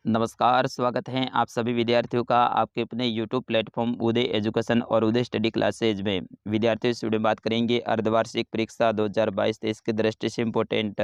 नमस्कार, स्वागत है आप सभी विद्यार्थियों का आपके अपने यूट्यूब प्लेटफॉर्म उदय एजुकेशन और उदय स्टडी क्लासेज में। विद्यार्थियों इस वीडियो में बात करेंगे अर्धवार्षिक परीक्षा 2022-23 की दृष्टि से इम्पोर्टेंट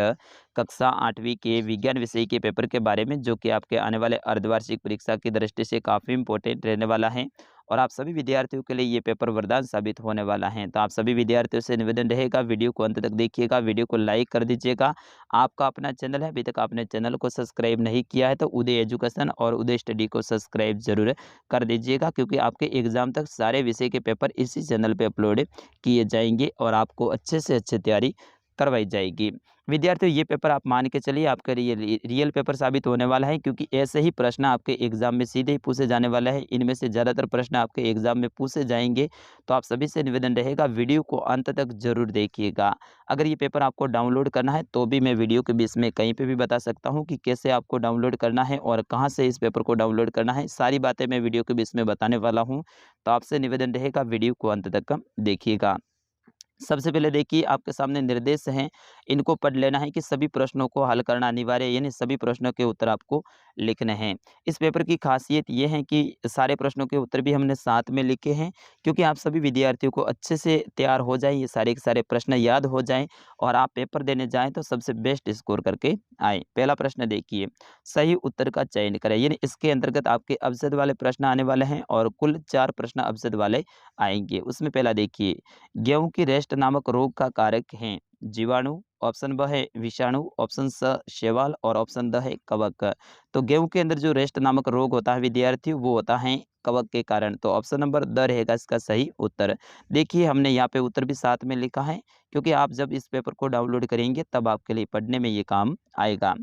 कक्षा 8वीं के विज्ञान विषय के पेपर के बारे में, जो कि आपके आने वाले अर्धवार्षिक परीक्षा की दृष्टि से काफ़ी इम्पोर्टेंट रहने वाला है और आप सभी विद्यार्थियों के लिए ये पेपर वरदान साबित होने वाला है। तो आप सभी विद्यार्थियों से निवेदन रहेगा, वीडियो को अंत तक देखिएगा, वीडियो को लाइक कर दीजिएगा। आपका अपना चैनल है, अभी तक आपने चैनल को सब्सक्राइब नहीं किया है तो उदय एजुकेशन और उदय स्टडी को सब्सक्राइब जरूर कर दीजिएगा, क्योंकि आपके एग्जाम तक सारे विषय के पेपर इसी चैनल पे अपलोड किए जाएंगे और आपको अच्छे से अच्छी तैयारी करवाई जाएगी। विद्यार्थियों, ये पेपर आप मान के चलिए आपका रियल पेपर साबित होने वाला है, क्योंकि ऐसे ही प्रश्न आपके एग्जाम में सीधे ही पूछे जाने वाला है। इनमें से ज़्यादातर प्रश्न आपके एग्जाम में पूछे जाएंगे। तो आप सभी से निवेदन रहेगा, वीडियो को अंत तक जरूर देखिएगा। अगर ये पेपर आपको डाउनलोड करना है तो भी मैं वीडियो के बीच में कहीं पे भी बता सकता हूँ कि कैसे आपको डाउनलोड करना है और कहाँ से इस पेपर को डाउनलोड करना है। सारी बातें मैं वीडियो के बीच में बताने वाला हूँ। तो आपसे निवेदन रहेगा, वीडियो को अंत तक देखिएगा। सबसे पहले देखिए, आपके सामने निर्देश हैं, इनको पढ़ लेना है कि सभी प्रश्नों को हल करना अनिवार्य है, यानी सभी प्रश्नों के उत्तर आपको लिखने हैं। इस पेपर की खासियत ये है कि सारे प्रश्नों के उत्तर भी हमने साथ में लिखे हैं, क्योंकि आप सभी विद्यार्थियों को अच्छे से तैयार हो जाएं, ये सारे के सारे प्रश्न याद हो जाएं और आप पेपर देने जाएं तो सबसे बेस्ट स्कोर करके आए। पहला प्रश्न देखिए, सही उत्तर का चयन करें, यानी इसके अंतर्गत आपके अवसाद वाले प्रश्न आने वाले हैं और कुल 4 प्रश्न अवसाद वाले आएंगे। उसमें पहला देखिए, गेहूं की रेस्ट नामक रोग का कारक है जीवाणु, ऑप्शन ब है विषाणु, ऑप्शन स शैवाल और ऑप्शन द है कवक। तो गेहूं के अंदर जो रेस्ट नामक रोग होता है विद्यार्थी, वो होता है कवक के कारण। तो ऑप्शन नंबर द रहेगा इसका सही उत्तर। देखिए, हमने यहाँ पे उत्तर भी साथ में लिखा है, क्योंकि आप जब इस पेपर को डाउनलोड करेंगे तब आपके लिए पढ़ने में ये काम आएगा।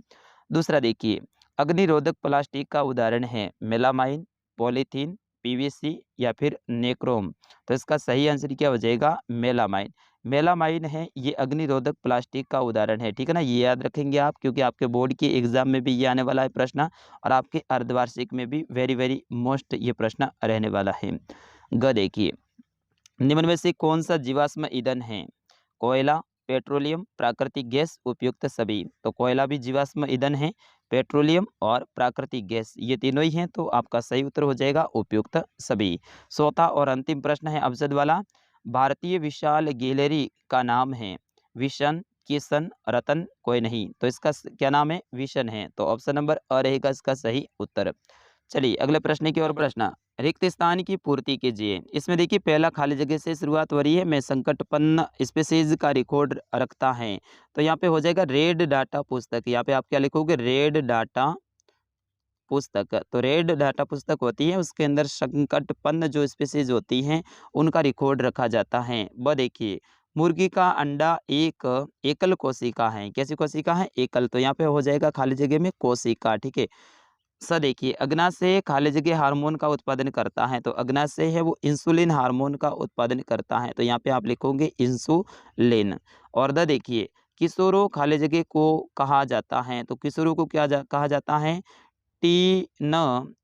दूसरा देखिए, अग्निरोधक प्लास्टिक का उदाहरण है मेलामाइन, पॉलीथीन, पीवीसी या फिर नेक्रोम। तो इसका सही आंसर क्या हो जाएगा? मेलामाइन। मेलामाइन है ये अग्निरोधक प्लास्टिक का उदाहरण है, ठीक है ना। ये याद रखेंगे आप, क्योंकि आपके बोर्ड के एग्जाम में भी ये आने वाला है प्रश्न और आपके अर्धवार्षिक में भी वेरी वेरी मोस्ट ये प्रश्न रहने वाला है। ग देखिए, निम्न में से कौन सा जीवाश्म ईंधन है? कोयला, पेट्रोलियम, प्राकृतिक गैस, उपयुक्त सभी। तो कोयला भी जीवाश्म ईंधन है, पेट्रोलियम और प्राकृतिक गैस ये तीनों ही हैं, तो आपका सही उत्तर हो जाएगा उपयुक्त सभी। चौथा और अंतिम प्रश्न है अवजद वाला, भारतीय विशाल गैलरी का नाम है विशन, किशन, रतन, कोई नहीं। तो इसका क्या नाम है? विशन है। तो ऑप्शन नंबर अ रहेगा इसका सही उत्तर। चलिए अगले प्रश्न की ओर। प्रश्न, रिक्त स्थान की पूर्ति कीजिए। इसमें देखिए, पहला खाली जगह से शुरुआत हो रही है, मैं संकटपन्न स्पीशीज का रिकॉर्ड रखता है। तो यहाँ पे हो जाएगा रेड डाटा पुस्तक। यहाँ पे आप क्या लिखोगे? रेड डाटा पुस्तक। तो रेड डाटा पुस्तक होती है, उसके अंदर संकटपन्न जो स्पीशीज होती हैं उनका रिकॉर्ड रखा जाता है। ब देखिए, मुर्गी का अंडा एक एकल कोशिका है। कैसी कोशिका है? एकल। तो यहाँ पे हो जाएगा खाली जगह में कोशिका, ठीक है। स देखिए, अग्नाशय खाली जगह हार्मोन का उत्पादन करता है। तो अग्नाशय है वो इंसुलिन हार्मोन का उत्पादन करता है। तो यहाँ पे आप लिखोगे इंसुलिन। और द देखिए, किशोरों खाली जगह को कहा जाता है। तो किशोरों को कहा जाता है? टीन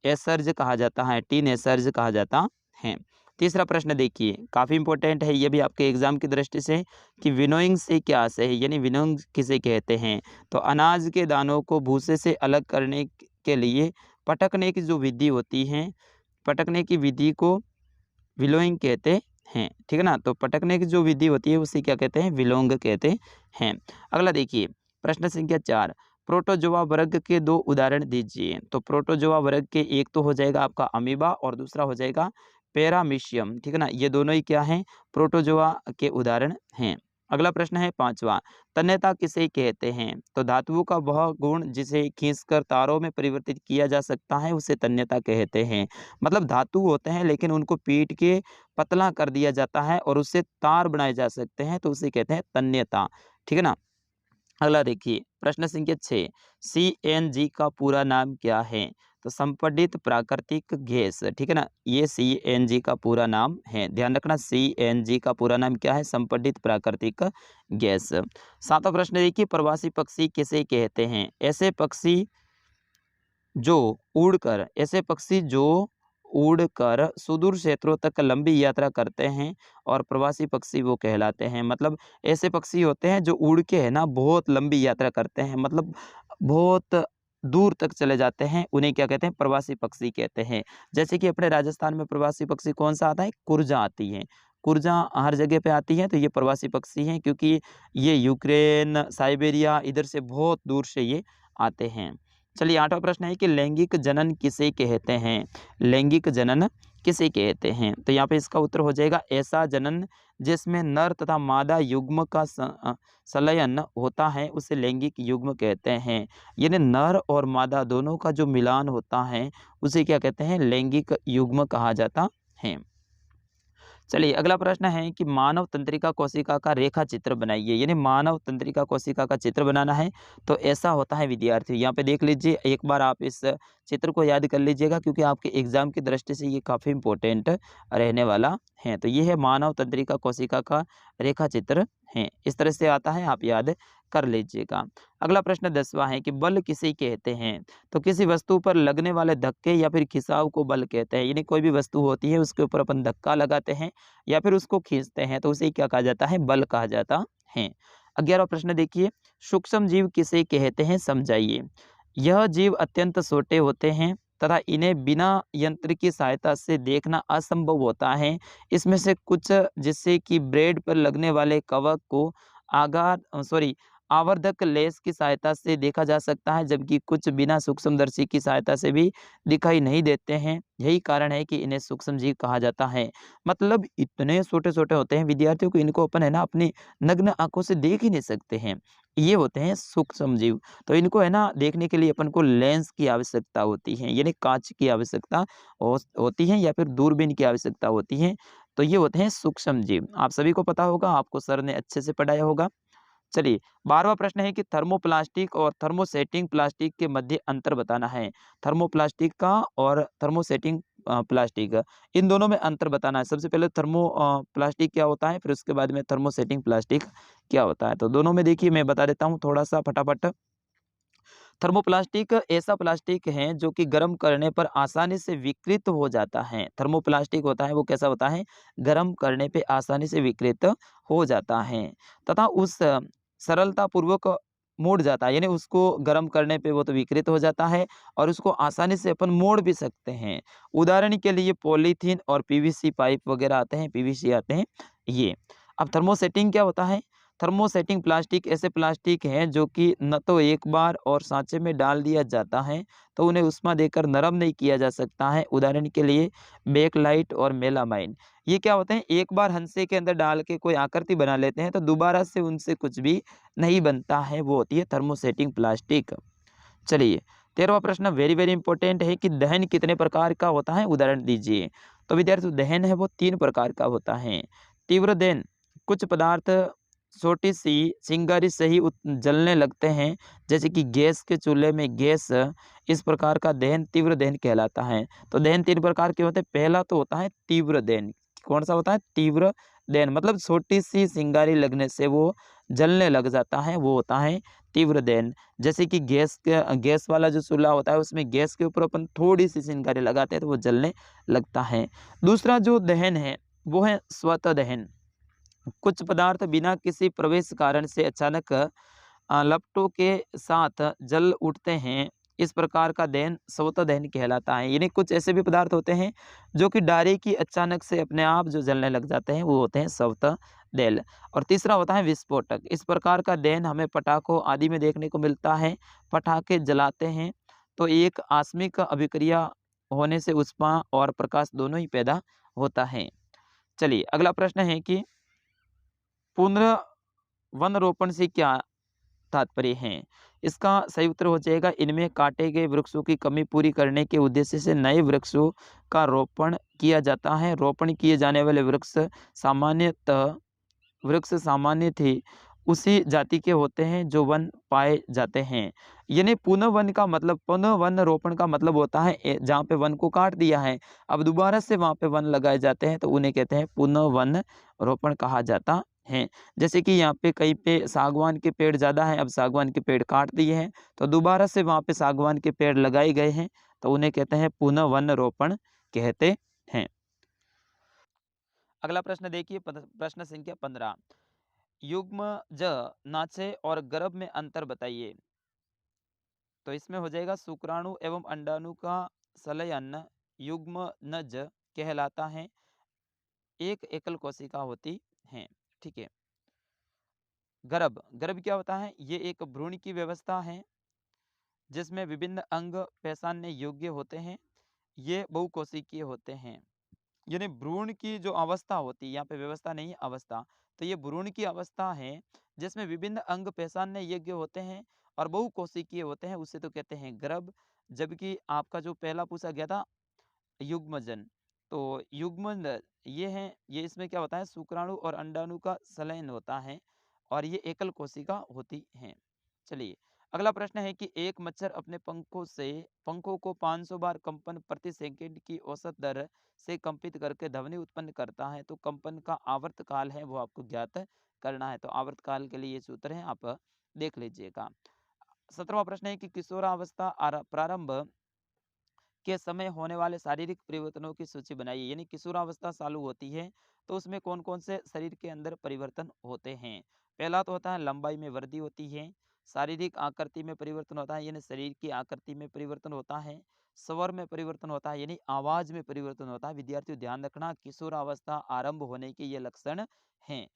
एसर्ज कहा जाता है, टीन एसर्ज कहा जाता है। तीसरा प्रश्न देखिए, काफ़ी इंपॉर्टेंट है ये भी आपके एग्जाम की दृष्टि से, कि विनोइंग से क्या आशय है, यानी विनोइंग किसे कहते हैं? तो अनाज के दानों को भूसे से अलग करने के लिए पटकने की जो विधि होती है, पटकने की विधि को विलोइंग कहते हैं, ठीक है ना। तो पटकने की जो विधि होती है उसे क्या कहते हैं? विलोंग कहते हैं। अगला देखिए, प्रश्न संख्या 4, प्रोटोजोआ वर्ग के 2 उदाहरण दीजिए। तो प्रोटोजोआ वर्ग के एक तो हो जाएगा आपका अमीबा और दूसरा हो जाएगा पैरामीशियम, ठीक है ना। ये दोनों ही क्या हैं? प्रोटोजोआ के उदाहरण हैं। अगला प्रश्न है 5वां, तन्यता किसे कहते हैं? तो धातुओं का वह गुण जिसे खींचकर तारों में परिवर्तित किया जा सकता है उसे तन्यता कहते हैं। मतलब धातु होते हैं लेकिन उनको पीट के पतला कर दिया जाता है और उससे तार बनाए जा सकते हैं, तो उसे कहते हैं तन्यता, ठीक है ना। अगला देखिए, प्रश्न संख्या 6, सीएनजी का पूरा नाम क्या है? तो संपीड़ित प्राकृतिक गैस, ठीक है ना। ये सीएनजी का पूरा नाम है, ध्यान रखना। सीएनजी का पूरा नाम क्या है? संपीड़ित प्राकृतिक गैस। 7वां प्रश्न देखिए, प्रवासी पक्षी किसे कहते हैं? ऐसे पक्षी जो उड़कर सुदूर क्षेत्रों तक लंबी यात्रा करते हैं और प्रवासी पक्षी वो कहलाते हैं। मतलब ऐसे पक्षी होते हैं जो उड़ के है ना बहुत लंबी यात्रा करते हैं, मतलब बहुत दूर तक चले जाते हैं उन्हें क्या कहते हैं, प्रवासी पक्षी कहते हैं। जैसे कि अपने राजस्थान में प्रवासी पक्षी कौन सा आता है, कुरजा आती है। कुरजा हर जगह पे आती है, तो ये प्रवासी पक्षी हैं क्योंकि ये यूक्रेन, साइबेरिया इधर से बहुत दूर से ये आते हैं। चलिए 8वां प्रश्न है कि लैंगिक जनन किसे कहते हैं? लैंगिक जनन किसे कहते हैं? तो यहाँ पे इसका उत्तर हो जाएगा ऐसा जनन जिसमें नर तथा मादा युग्म का संलयन होता है उसे लैंगिक युग्म कहते हैं। यानी नर और मादा दोनों का जो मिलान होता है उसे क्या कहते हैं, लैंगिक युग्म कहा जाता है। चलिए अगला प्रश्न है कि मानव तंत्रिका कोशिका का रेखा चित्र बनाइए। यानी मानव तंत्रिका कोशिका का चित्र बनाना है तो ऐसा होता है विद्यार्थी, यहाँ पे देख लीजिए, एक बार आप इस चित्र को याद कर लीजिएगा क्योंकि आपके एग्जाम की दृष्टि से ये काफ़ी इंपॉर्टेंट रहने वाला है। तो ये है मानव तंत्रिका कोशिका का रेखा चित्र है, इस तरह से आता है, आप याद कर लीजिएगा। अगला प्रश्न 10वां है कि बल किसे कहते हैं? तो किसी वस्तु पर लगने वाले धक्के या फिर खिंचाव को बल कहते हैं। यानी कोई भी वस्तु होती है उसके ऊपर अपन धक्का लगाते हैं या फिर उसको खींचते हैं तो उसे क्या कहा जाता है, बल कहा जाता है। 11वां प्रश्न देखिए, सूक्ष्म जीव किसे कहते हैं, समझाइए। यह जीव अत्यंत छोटे होते हैं तथा इन्हें बिना यंत्र की सहायता से देखना असंभव होता है। इसमें से कुछ जिससे कि ब्रेड पर लगने वाले कवक को आवर्धक लेंस की सहायता से देखा जा सकता है, जबकि कुछ बिना सूक्ष्मदर्शी की सहायता से भी दिखाई नहीं देते हैं। यही कारण है कि इन्हें सूक्ष्मजीव कहा जाता है। मतलब इतने छोटे-छोटे होते हैं विद्यार्थियों को, इनको अपन है ना अपनी नग्न आँखों से देख ही नहीं सकते हैं। ये होते हैं सूक्ष्मजीव। तो इनको है ना देखने के लिए अपन को लेंस की आवश्यकता होती है, यानी काँच की आवश्यकता होती है या फिर दूरबीन की आवश्यकता होती है। तो ये होते हैं सूक्ष्मजीव। आप सभी को पता होगा, आपको सर ने अच्छे से पढ़ाया होगा। चलिए 12वां प्रश्न है कि थर्मोप्लास्टिक और थर्मोसेटिंग प्लास्टिक के मध्य अंतर बताना है। थर्मोप्लास्टिक का और थर्मोसेटिंग प्लास्टिक, इन दोनों में अंतर बताना है। सबसे पहले प्लास्टिक क्या होता है, फिर उसके बाद में थर्मोसेटिंग प्लास्टिक क्या होता है। तो दोनों में देखिए मैं बता देता हूँ थोड़ा सा फटाफट। थर्मोप्लास्टिक ऐसा प्लास्टिक है जो कि गर्म करने पर आसानी से विकृत हो जाता है। थर्मोप्लास्टिक होता है वो कैसा होता है, गर्म करने पे आसानी से विकृत हो जाता है तथा उस सरलता पूर्वक मोड़ जाता है। यानी उसको गर्म करने पे वो तो विकृत हो जाता है और उसको आसानी से अपन मोड़ भी सकते हैं। उदाहरण के लिए पॉलीथीन और पीवीसी पाइप वगैरह आते हैं, पीवीसी आते हैं ये। अब थर्मोसेटिंग क्या होता है, थर्मोसेटिंग प्लास्टिक ऐसे प्लास्टिक हैं जो कि न तो एक बार और सांचे में डाल दिया जाता है तो उन्हें उष्मा देकर नरम नहीं किया जा सकता है। उदाहरण के लिए बेकलाइट और मेलामाइन, ये क्या होते हैं, एक बार हंसे के अंदर डाल के कोई आकृति बना लेते हैं तो दोबारा से उनसे कुछ भी नहीं बनता है, वो होती है थर्मोसेटिंग प्लास्टिक। चलिए 13वां प्रश्न वेरी वेरी इंपॉर्टेंट है कि दहन कितने प्रकार का होता है, उदाहरण दीजिए। तो विद्यार्थी दहन है वो 3 प्रकार का होता है। तीव्र दहन, कुछ पदार्थ छोटी सी चिंगारी से ही जलने लगते हैं, जैसे कि गैस के चूल्हे में गैस, इस प्रकार का दहन तीव्र दहन कहलाता है। तो दहन 3 प्रकार के होते हैं। पहला तो होता है तीव्र दहन। कौन सा होता है, तीव्र दहन, मतलब छोटी सी चिंगारी लगने से वो जलने लग जाता है, वो होता है तीव्र दहन। जैसे कि गैस वाला जो चूल्हा होता है उसमें गैस के ऊपर अपन थोड़ी सी चिंगारी लगाते हैं तो वो जलने लगता है। दूसरा जो दहन है वो है स्वतः दहन। कुछ पदार्थ बिना किसी प्रवेश कारण से अचानक लपटों के साथ जल उठते हैं, इस प्रकार का दहन स्वतः दहन कहलाता है। यानी कुछ ऐसे भी पदार्थ होते हैं जो कि डायरेक्ट अचानक से अपने आप जो जलने लग जाते हैं, वो होते हैं स्वतः दहन। और तीसरा होता है विस्फोटक। इस प्रकार का दहन हमें पटाखों आदि में देखने को मिलता है। पटाखे जलाते हैं तो एक आकस्मिक अभिक्रिया होने से ऊष्मा और प्रकाश दोनों ही पैदा होता है। चलिए अगला प्रश्न है कि पुनर्वन रोपण से क्या तात्पर्य है? इसका सही उत्तर हो जाएगा, इनमें काटे गए वृक्षों की कमी पूरी करने के उद्देश्य से नए वृक्षों का रोपण किया जाता है। रोपण किए जाने वाले वृक्ष सामान्य थे उसी जाति के होते हैं जो वन पाए जाते हैं। यानी पुनः वन रोपण का मतलब होता है जहाँ पे वन को काट दिया है अब दोबारा से वहाँ पे वन लगाए जाते हैं तो उन्हें कहते हैं पुनः वन रोपण कहा जाता है। जैसे कि यहाँ पे कहीं पे सागवान के पेड़ ज़्यादा हैं, अब सागवान के पेड़ काट दिए हैं तो दोबारा से वहाँ पे सागवान के पेड़ लगाए गए हैं तो उन्हें कहते हैं पुनः वन रोपण कहते हैं। अगला प्रश्न देखिए, प्रश्न संख्या 15, युग्मज नाचे और गर्भ में अंतर बताइए। तो इसमें हो जाएगा शुक्राणु एवं अंडाणु का संलयन युग्मनज कहलाता है। एक एकल कोशिका होती है। ठीक है। गर्भ, गर्भ क्या होता है? ये एक भ्रूण की व्यवस्था है जिसमें विभिन्न अंग पहचानने योग्य होते हैं। ये बहुकोशिकीय होते हैं। यानी भ्रूण की जो अवस्था होती है, यहाँ पे व्यवस्था नहीं है अवस्था, तो ये भ्रूण की अवस्था है जिसमें विभिन्न अंग पहचानने योग्य होते हैं और बहुकोशिकीय होते हैं, उसे तो कहते हैं गर्भ। जबकि आपका जो पहला पूछा गया था युग्मजन, तो युग्मन ये है, ये इसमें क्या होता है शुक्राणु और अंडाणु का संलयन होता है और ये एकल कोशिका होती हैं। चलिए अगला प्रश्न है कि एक मच्छर अपने पंखों को 500 बार कंपन प्रति सेकंड की औसत दर से कंपित करके ध्वनि उत्पन्न करता है, तो कंपन का आवर्त काल है वो आपको ज्ञात करना है। तो आवर्त काल के लिए ये सूत्र है, आप देख लीजिएगा। 17वां प्रश्न है कि किशोरावस्था प्रारंभ के समय होने वाले शारीरिक परिवर्तनों की सूची बनाइए। यानी किशोरावस्था चालू होती है तो उसमें कौन कौन से शरीर के अंदर परिवर्तन होते हैं। पहला तो होता है लंबाई में वृद्धि होती है, शारीरिक आकृति में परिवर्तन होता है यानी शरीर की आकृति में परिवर्तन होता है, स्वर में परिवर्तन होता है यानी आवाज में परिवर्तन होता है। विद्यार्थियों ध्यान रखना, किशोरावस्था आरंभ होने के ये लक्षण हैं।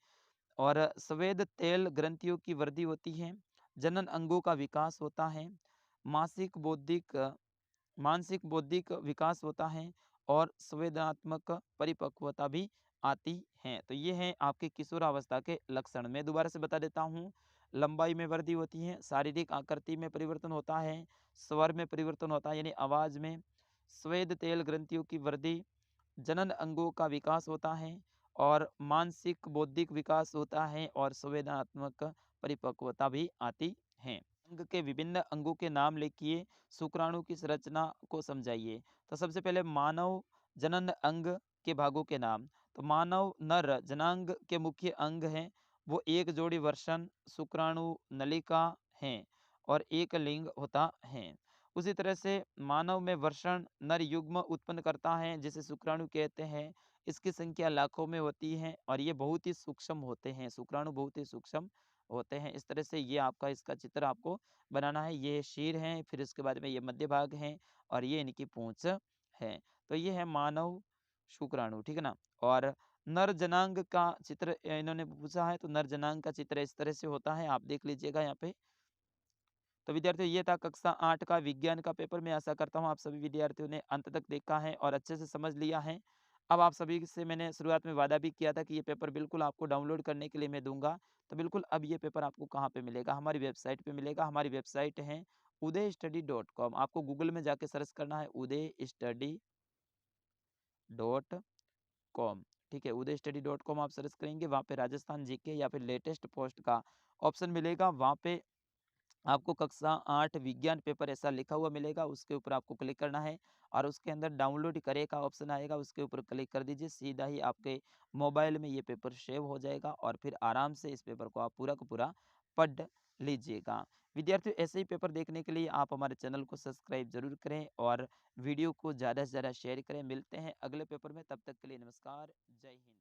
और स्वेद तेल ग्रंथियों की वृद्धि होती है, जनन अंगों का विकास होता है, मासिक बौद्धिक मानसिक बौद्धिक विकास होता है और संवेदनात्मक परिपक्वता भी आती है। तो ये हैं आपके किशोरावस्था के लक्षण। मैं दोबारा से बता देता हूँ, लंबाई में वृद्धि होती है, शारीरिक आकृति में परिवर्तन होता है, स्वर में परिवर्तन होता है यानी आवाज में, स्वेद तेल ग्रंथियों की वृद्धि, जनन अंगों का विकास होता है और मानसिक बौद्धिक विकास होता है और संवेदनात्मक परिपक्वता भी आती है। अंग के विभिन्न अंगों के नाम लिखिए, शुक्राणु की संरचना को समझाइए। तो सबसे पहले मानव जनन अंग के भागों के नाम। तो मानव नर जनांग के मुख्य अंग हैं, वो एक जोड़ी वर्षण शुक्राणु नलिका हैं और एक लिंग होता है। उसी तरह से मानव में वर्षण नर युग्म उत्पन्न करता है जिसे शुक्राणु कहते हैं। इसकी संख्या लाखों में होती है और ये बहुत ही सूक्ष्म होते हैं, शुक्राणु बहुत ही सूक्ष्म होते हैं। इस तरह से ये आपका इसका चित्र आपको बनाना है। ये शीर हैं, फिर इसके बाद में ये मध्य भाग हैं और ये इनकी पूंछ है। तो ये है मानव शुक्राणु, ठीक है ना। और नर जनांग का चित्र इन्होंने पूछा है, तो नर जनांग का चित्र इस तरह से होता है, आप देख लीजिएगा यहाँ पे। तो विद्यार्थियों ये था कक्षा 8 का विज्ञान का पेपर। मैं आशा करता हूँ आप सभी विद्यार्थियों ने अंत तक देखा है और अच्छे से समझ लिया है। अब आप सभी से मैंने शुरुआत में वादा भी किया था कि ये पेपर बिल्कुल आपको डाउनलोड करने के लिए मैं दूंगा। तो बिल्कुल अब ये पेपर आपको कहाँ पे मिलेगा? हमारी वेबसाइट पे मिलेगा। हमारी वेबसाइट है udaystudy.com। आपको गूगल में जाके सर्च करना है udaystudy.com। ठीक है, udaystudy.com आप सर्च करेंगे, वहाँ पे राजस्थान जीके या फिर लेटेस्ट पोस्ट का ऑप्शन मिलेगा। वहाँ पे आपको कक्षा 8 विज्ञान पेपर ऐसा लिखा हुआ मिलेगा, उसके ऊपर आपको क्लिक करना है और उसके अंदर डाउनलोड करे का ऑप्शन आएगा, उसके ऊपर क्लिक कर दीजिए। सीधा ही आपके मोबाइल में ये पेपर सेव हो जाएगा और फिर आराम से इस पेपर को आप पूरा का पूरा पढ़ लीजिएगा। विद्यार्थियों ऐसे ही पेपर देखने के लिए आप हमारे चैनल को सब्सक्राइब जरूर करें और वीडियो को ज़्यादा से ज़्यादा शेयर करें। मिलते हैं अगले पेपर में, तब तक के लिए नमस्कार, जय हिंद।